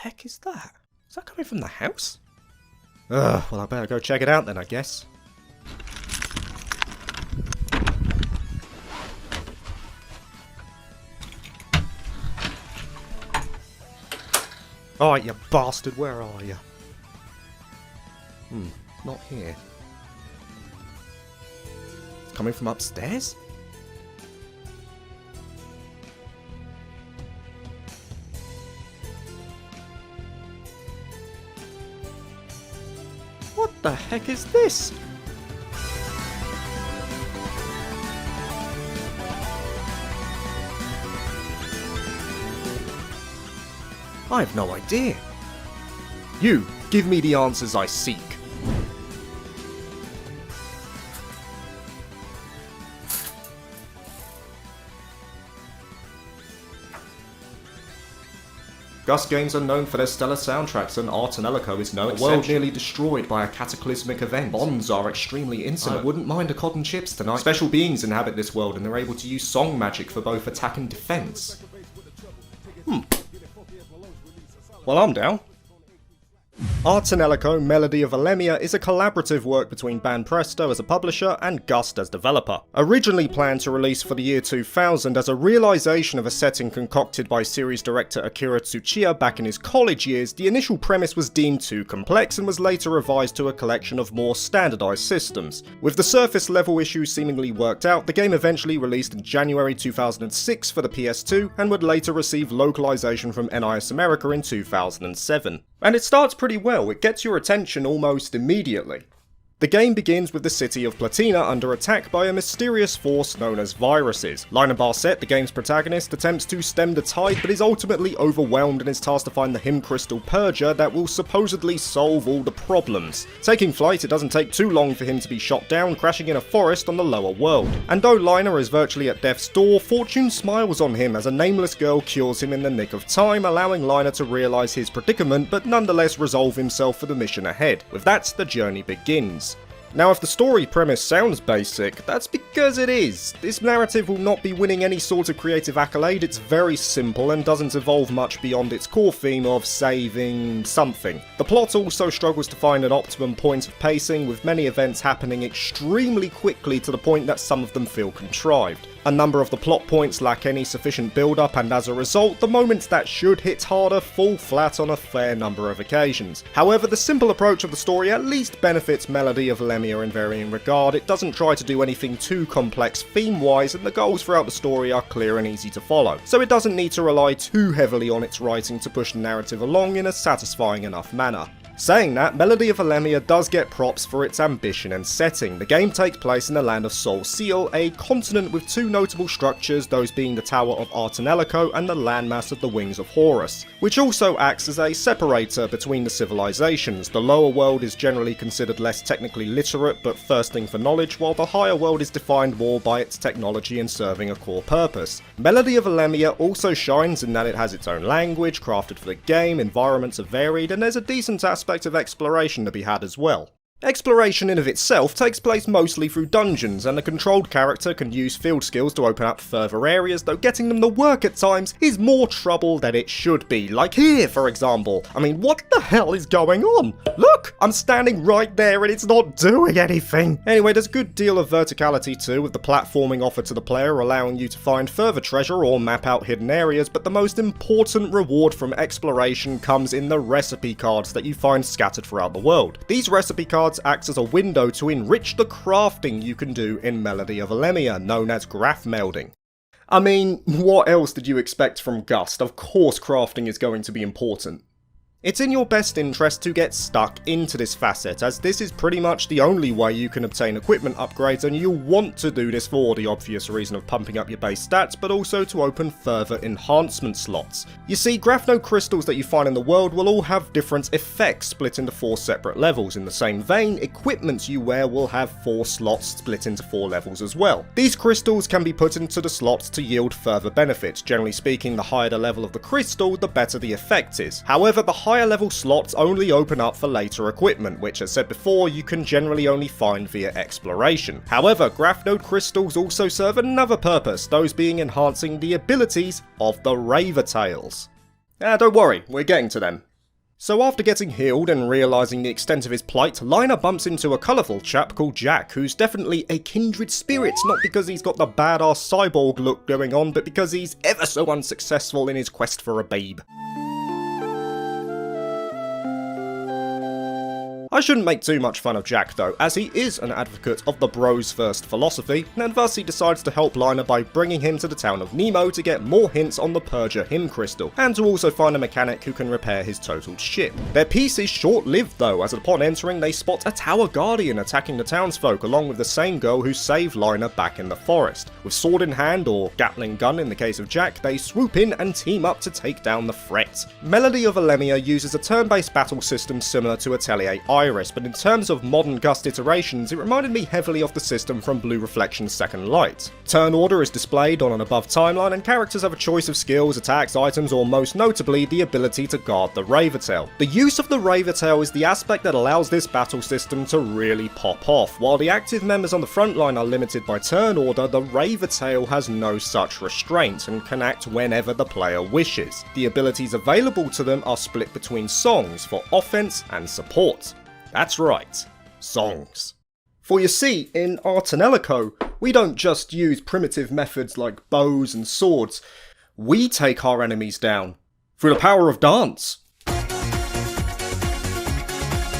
heck is that? Is that coming from the house? Ugh, well I better go check it out then, I guess. Alright, you bastard, where are you? Not here. It's coming from upstairs? What the heck is this? I have no idea. You, give me the answers I seek. Gus games are known for their stellar soundtracks, and Ar Tonelico is no exception. A world nearly destroyed by a cataclysmic event. Bonds are extremely intimate. I wouldn't mind a cod and chips tonight. Special beings inhabit this world, and they're able to use song magic for both attack and defense. Well, I'm down. Ar Tonelico, Melody of Elemia is a collaborative work between Banpresto as a publisher and Gust as developer. Originally planned to release for the year 2000 as a realization of a setting concocted by series director Akira Tsuchiya back in his college years, the initial premise was deemed too complex and was later revised to a collection of more standardized systems. With the surface level issues seemingly worked out, the game eventually released in January 2006 for the PS2 and would later receive localization from NIS America in 2007. And it starts pretty well, it gets your attention almost immediately. The game begins with the city of Platina under attack by a mysterious force known as viruses. Lina Barset, the game's protagonist, attempts to stem the tide but is ultimately overwhelmed and is tasked to find the Him Crystal Purger that will supposedly solve all the problems. Taking flight, it doesn't take too long for him to be shot down, crashing in a forest on the lower world. And though Lina is virtually at death's door, fortune smiles on him as a nameless girl cures him in the nick of time, allowing Lina to realise his predicament but nonetheless resolve himself for the mission ahead. With that, the journey begins. Now, if the story premise sounds basic, that's because it is. This narrative will not be winning any sort of creative accolade, it's very simple and doesn't evolve much beyond its core theme of saving something. The plot also struggles to find an optimum point of pacing, with many events happening extremely quickly to the point that some of them feel contrived. A number of the plot points lack any sufficient build-up, and as a result, the moments that should hit harder fall flat on a fair number of occasions. However, the simple approach of the story at least benefits Melody of Elemia in varying regard. It doesn't try to do anything too complex theme-wise, and the goals throughout the story are clear and easy to follow, so it doesn't need to rely too heavily on its writing to push the narrative along in a satisfying enough manner. Saying that, Melody of Elemia does get props for its ambition and setting. The game takes place in the land of Sol Seal, a continent with two notable structures, those being the Tower of Ar Tonelico and the landmass of the Wings of Horus, which also acts as a separator between the civilizations. The lower world is generally considered less technically literate but thirsting for knowledge, while the higher world is defined more by its technology and serving a core purpose. Melody of Elemia also shines in that it has its own language, crafted for the game, environments are varied, and there's a decent aspect of exploration to be had as well. Exploration in of itself takes place mostly through dungeons, and the controlled character can use field skills to open up further areas, though getting them to work at times is more trouble than it should be, like here for example. I mean, what the hell is going on? Look! I'm standing right there and it's not doing anything! Anyway, there's a good deal of verticality too, with the platforming offered to the player allowing you to find further treasure or map out hidden areas, but the most important reward from exploration comes in the recipe cards that you find scattered throughout the world. These recipe cards acts as a window to enrich the crafting you can do in Melody of Elemia, known as Grathmelding. I mean, what else did you expect from Gust? Of course crafting is going to be important. It's in your best interest to get stuck into this facet, as this is pretty much the only way you can obtain equipment upgrades, and you'll want to do this for the obvious reason of pumping up your base stats, but also to open further enhancement slots. You see, Grathno crystals that you find in the world will all have different effects split into 4 separate levels. In the same vein, equipment you wear will have 4 slots split into 4 levels as well. These crystals can be put into the slots to yield further benefits. Generally speaking, the higher the level of the crystal, the better the effect is. However, the higher level slots only open up for later equipment, which as said before, you can generally only find via exploration. However, Graphnode crystals also serve another purpose, those being enhancing the abilities of the Raver Tails. Don't worry, we're getting to them. So after getting healed and realising the extent of his plight, Liner bumps into a colourful chap called Jack, who's definitely a kindred spirit, not because he's got the badass cyborg look going on, but because he's ever so unsuccessful in his quest for a babe. I shouldn't make too much fun of Jack though, as he is an advocate of the bros first philosophy, and thus he decides to help Liner by bringing him to the town of Nemo to get more hints on the Purger Hymn Crystal, and to also find a mechanic who can repair his totaled ship. Their peace is short-lived though, as upon entering they spot a Tower Guardian attacking the townsfolk along with the same girl who saved Liner back in the forest. With sword in hand, or Gatling gun in the case of Jack, they swoop in and team up to take down the threat. Melody of Elemia uses a turn-based battle system similar to Atelier Iris, but in terms of modern Gust iterations, it reminded me heavily of the system from Blue Reflection's Second Light. Turn order is displayed on an above timeline, and characters have a choice of skills, attacks, items, or most notably, the ability to guard the Ravertail. The use of the Ravertail is the aspect that allows this battle system to really pop off. While the active members on the front line are limited by turn order, the Ravertail has no such restraint and can act whenever the player wishes. The abilities available to them are split between songs for offense and support. That's right, songs. For you see, in Ar Tonelico, we don't just use primitive methods like bows and swords, we take our enemies down through the power of dance.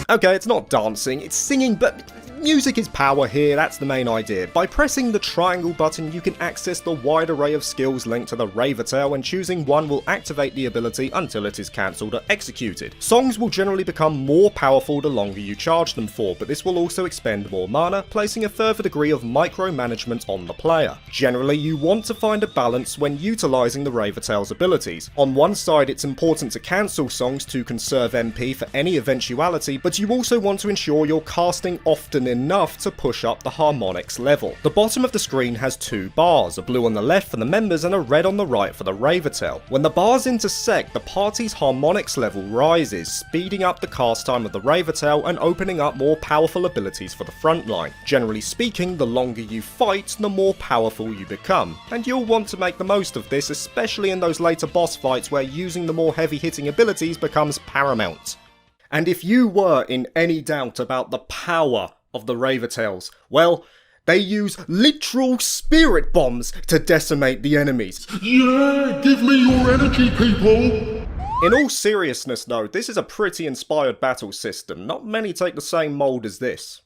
Okay, it's not dancing, it's singing, but music is power here, that's the main idea. By pressing the triangle button, you can access the wide array of skills linked to the Ravertail, and choosing one will activate the ability until it is cancelled or executed. Songs will generally become more powerful the longer you charge them for, but this will also expend more mana, placing a further degree of micromanagement on the player. Generally, you want to find a balance when utilising the Ravertail's abilities. On one side, it's important to cancel songs to conserve MP for any eventuality, but you also want to ensure you're casting often enough to push up the harmonics level. The bottom of the screen has two bars, a blue on the left for the members and a red on the right for the Ravertail. When the bars intersect, the party's harmonics level rises, speeding up the cast time of the Ravertail and opening up more powerful abilities for the front line. Generally speaking, the longer you fight, the more powerful you become, and you'll want to make the most of this, especially in those later boss fights where using the more heavy-hitting abilities becomes paramount. And if you were in any doubt about the power of the Ravertails, well, they use literal spirit bombs to decimate the enemies. Yeah, give me your energy, people! In all seriousness though, this is a pretty inspired battle system. Not many take the same mould as this.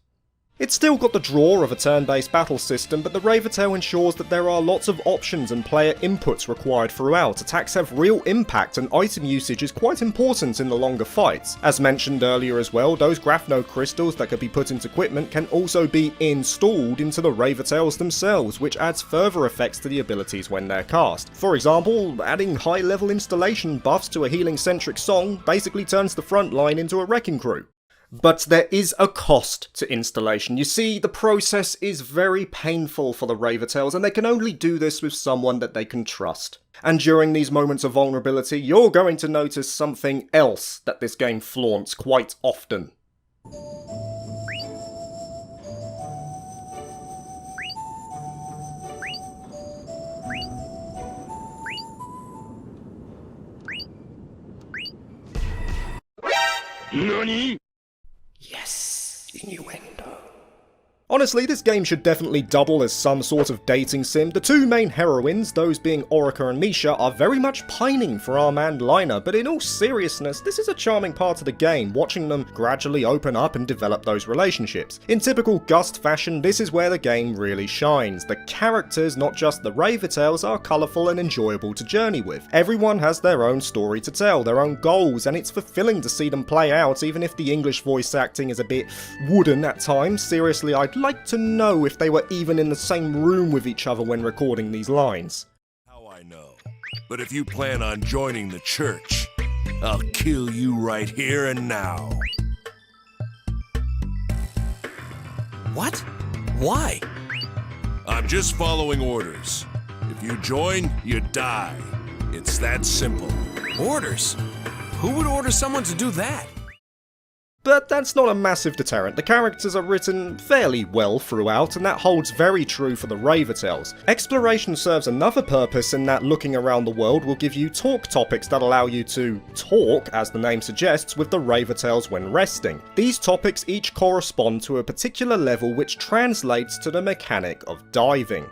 It's still got the draw of a turn-based battle system, but the Ravertail ensures that there are lots of options and player inputs required throughout. Attacks have real impact, and item usage is quite important in the longer fights. As mentioned earlier as well, those Grathmeld crystals that could be put into equipment can also be installed into the Ravertails themselves, which adds further effects to the abilities when they're cast. For example, adding high-level installation buffs to a healing-centric song basically turns the front line into a wrecking crew. But there is a cost to installation. You see, the process is very painful for the Ravertails, and they can only do this with someone that they can trust. And during these moments of vulnerability, you're going to notice something else that this game flaunts quite often. NANI?! Yes, innuendo. Honestly, this game should definitely double as some sort of dating sim. The two main heroines, those being Orica and Misha, are very much pining for our man Liner, but in all seriousness, this is a charming part of the game, watching them gradually open up and develop those relationships. In typical Gust fashion, this is where the game really shines. The characters, not just the Ravertails, are colourful and enjoyable to journey with. Everyone has their own story to tell, their own goals, and it's fulfilling to see them play out, even if the English voice acting is a bit wooden at times. Seriously, I'd like to know if they were even in the same room with each other when recording these lines. How I know. But if you plan on joining the church, I'll kill you right here and now. What? Why? I'm just following orders. If you join, you die. It's that simple. Orders? Who would order someone to do that? but that's not a massive deterrent. The characters are written fairly well throughout, and that holds very true for the Ravertales. Exploration serves another purpose in that looking around the world will give you talk topics that allow you to talk, as the name suggests, with the Ravertales when resting. These topics each correspond to a particular level which translates to the mechanic of diving.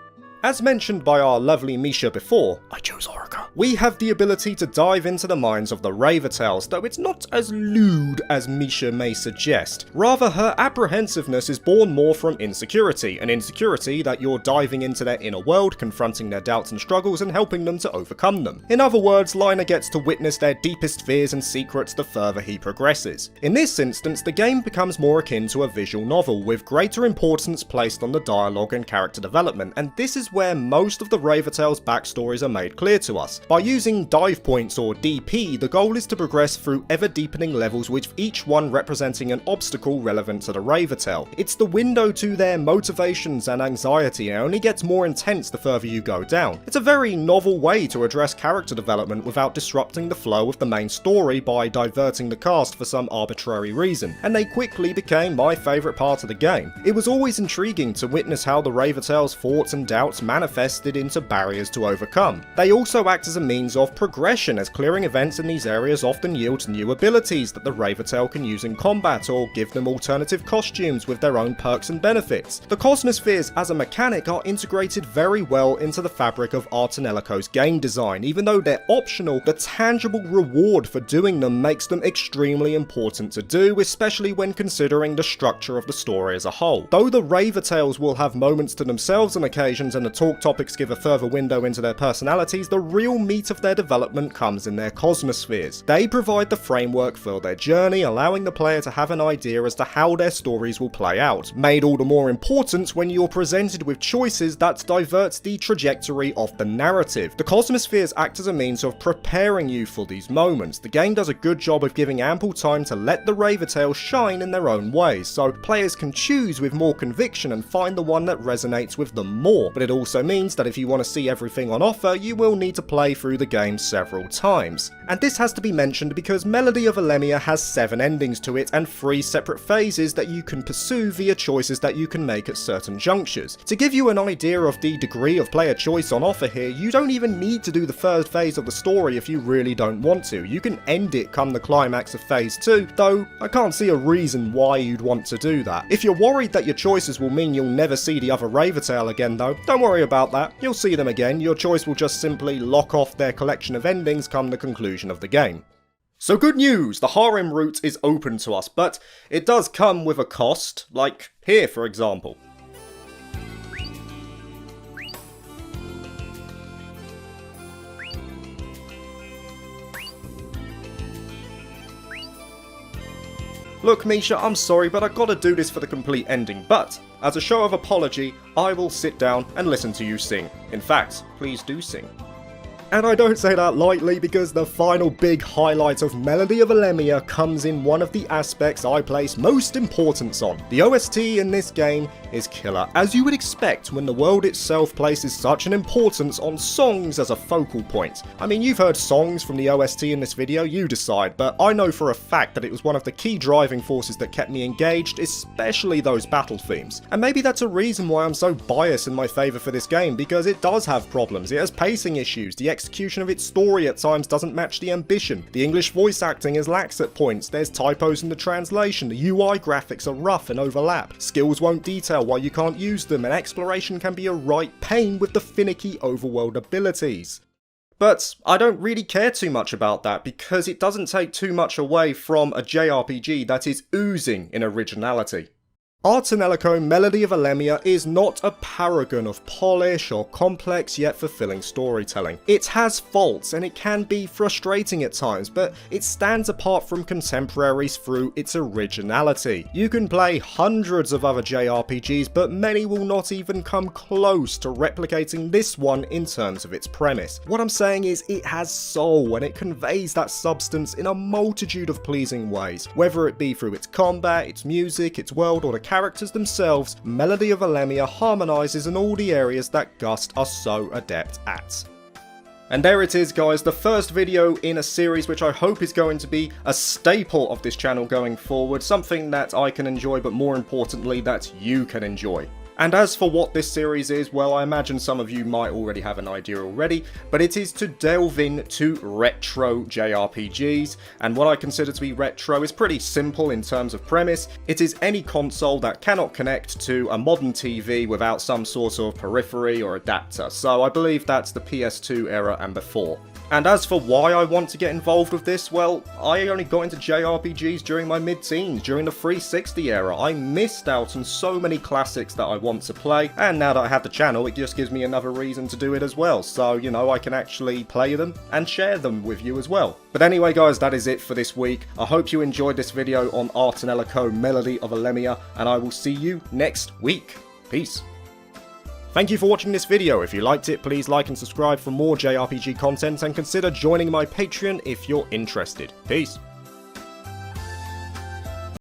As mentioned by our lovely Misha before, I chose Orica. We have the ability to dive into the minds of the Ravertales, though it's not as lewd as Misha may suggest. Rather, her apprehensiveness is born more from insecurity, an insecurity that you're diving into their inner world, confronting their doubts and struggles and helping them to overcome them. In other words, Liner gets to witness their deepest fears and secrets the further he progresses. In this instance, the game becomes more akin to a visual novel, with greater importance placed on the dialogue and character development, and this is where most of the Ravertales' backstories are made clear to us. By using dive points or DP, the goal is to progress through ever deepening levels, with each one representing an obstacle relevant to the Ravertale. It's the window to their motivations and anxiety, and it only gets more intense the further you go down. It's a very novel way to address character development without disrupting the flow of the main story by diverting the cast for some arbitrary reason, and they quickly became my favourite part of the game. It was always intriguing to witness how the Ravertales' thoughts and doubts manifested into barriers to overcome. They also act as a means of progression, as clearing events in these areas often yields new abilities that the Ravertale can use in combat, or give them alternative costumes with their own perks and benefits. The Cosmospheres as a mechanic are integrated very well into the fabric of Ar Tonelico's game design. Even though they're optional, the tangible reward for doing them makes them extremely important to do, especially when considering the structure of the story as a whole. Though the Ravertales will have moments to themselves on occasions and the talk topics give a further window into their personalities, the real meat of their development comes in their Cosmospheres. They provide the framework for their journey, allowing the player to have an idea as to how their stories will play out, made all the more important when you're presented with choices that divert the trajectory of the narrative. The Cosmospheres act as a means of preparing you for these moments. The game does a good job of giving ample time to let the Ravertales shine in their own ways, so players can choose with more conviction and find the one that resonates with them more, but it also means that if you want to see everything on offer, you will need to play through the game several times. And this has to be mentioned because Melody of Elemia has 7 endings to it and 3 separate phases that you can pursue via choices that you can make at certain junctures. To give you an idea of the degree of player choice on offer here, you don't even need to do the first phase of the story if you really don't want to. You can end it come the climax of phase 2, though I can't see a reason why you'd want to do that. If you're worried that your choices will mean you'll never see the other Ravertale again though, don't worry about that. You'll see them again. Your choice will just simply lock off their collection of endings come the conclusion of the game. So good news, the harem route is open to us, but it does come with a cost, like here for example. Look Misha, I'm sorry, but I gotta do this for the complete ending, but as a show of apology, I will sit down and listen to you sing. In fact, please do sing. And I don't say that lightly, because the final big highlight of Melody of Elemia comes in one of the aspects I place most importance on. The OST in this game is killer, as you would expect when the world itself places such an importance on songs as a focal point. I mean, you've heard songs from the OST in this video, you decide, but I know for a fact that it was one of the key driving forces that kept me engaged, especially those battle themes. And maybe that's a reason why I'm so biased in my favour for this game, because it does have problems. It has pacing issues, the execution of its story at times doesn't match the ambition, the English voice acting is lax at points, there's typos in the translation, the UI graphics are rough and overlap, skills won't detail why you can't use them, and exploration can be a right pain with the finicky overworld abilities. But I don't really care too much about that, because it doesn't take too much away from a JRPG that is oozing in originality. Ar Tonelico Melody of Elemia is not a paragon of polish or complex yet fulfilling storytelling. It has faults and it can be frustrating at times, but it stands apart from contemporaries through its originality. You can play hundreds of other JRPGs, but many will not even come close to replicating this one in terms of its premise. What I'm saying is it has soul and it conveys that substance in a multitude of pleasing ways, whether it be through its combat, its music, its world, or the characters themselves. Melody of Elemia harmonises in all the areas that Gust are so adept at. And there it is, guys, the first video in a series which I hope is going to be a staple of this channel going forward, something that I can enjoy, but more importantly that you can enjoy. And as for what this series is, well, I imagine some of you might already have an idea already, but it is to delve into retro JRPGs, and what I consider to be retro is pretty simple in terms of premise. It is any console that cannot connect to a modern TV without some sort of periphery or adapter, so I believe that's the PS2 era and before. And as for why I want to get involved with this, well, I only got into JRPGs during my mid-teens, during the 360 era. I missed out on so many classics that I want to play, and now that I have the channel, it just gives me another reason to do it as well. So, you know, I can actually play them and share them with you as well. But anyway, guys, that is it for this week. I hope you enjoyed this video on Ar Tonelico, Melody of Elemia, and I will see you next week. Peace. Thank you for watching this video. If you liked it, please like and subscribe for more JRPG content, and consider joining my Patreon if you're interested. Peace.